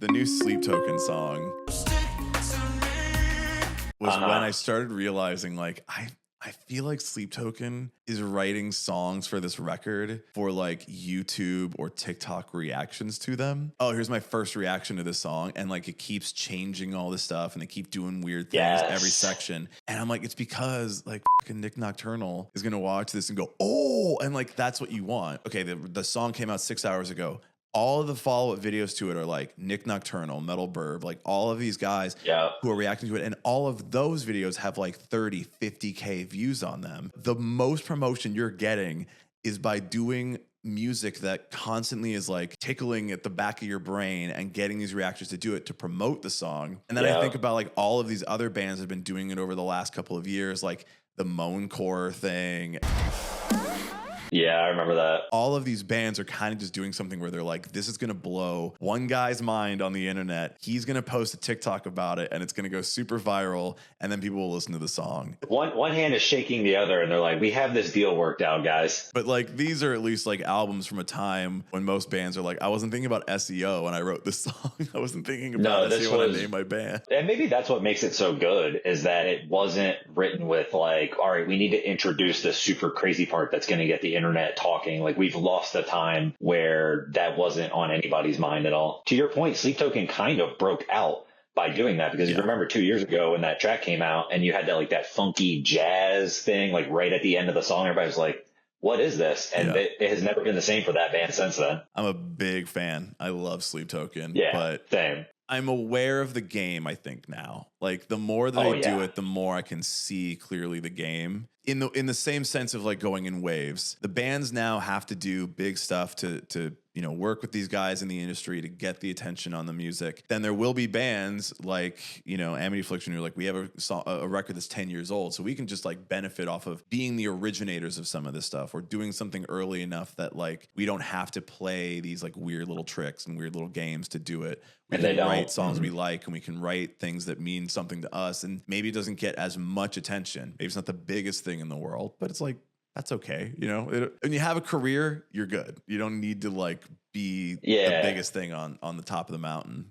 The new Sleep Token song was when I started realizing, like, I feel like Sleep Token is writing songs for this record for like YouTube or TikTok reactions to them. Oh, here's my first reaction to this song. And like it keeps changing all this stuff and they keep doing weird things every section. And I'm like, it's because like fucking Nick Nocturnal is going to watch this and go, oh, and like that's what you want. Okay, the song came out 6 hours ago. All of the follow-up videos to it are like Nick Nocturnal, Metal Burb, like all of these guys who are reacting to it. And all of those videos have like 30, 50K views on them. The most promotion you're getting is by doing music that constantly is like tickling at the back of your brain and getting these reactors to do it to promote the song. And then I think about like all of these other bands have been doing it over the last couple of years, like the Moancore thing. Yeah, I remember that. All of these bands are kind of just doing something where they're like, this is going to blow one guy's mind on the internet. He's going to post a TikTok about it and it's going to go super viral. And then people will listen to the song. One hand is shaking the other and they're like, we have this deal worked out, guys. But like, these are at least like albums from a time when most bands are like, I wasn't thinking about SEO when I wrote this song. I wasn't thinking about SEO when I named my band. And maybe that's what makes it so good is that it wasn't written with like, all right, we need to introduce this super crazy part that's going to get the internet talking. Like we've lost a time where that wasn't on anybody's mind at all. To your point, Sleep Token kind of broke out by doing that because you remember 2 years ago when that track came out and you had that like that funky jazz thing like right at the end of the song. Everybody was like, what is this? And it has never been the same for that band since then. I'm a big fan. I love Sleep Token. Yeah, but same. I'm aware of the game, I think, now. Like the more that I do it, the more I can see clearly the game. In the same sense of like going in waves. The bands now have to do big stuff to work with these guys in the industry to get the attention on the music. Then there will be bands like, Amity Affliction who are like, we have a record that's 10 years old, so we can just like benefit off of being the originators of some of this stuff or doing something early enough that like we don't have to play these like weird little tricks and weird little games to do it. We can write songs we like and we can write things that mean something to us, and maybe it doesn't get as much attention. Maybe it's not the biggest thing in the world, but it's like, that's okay. When you have a career, you're good. You don't need to like be the biggest thing on the top of the mountain.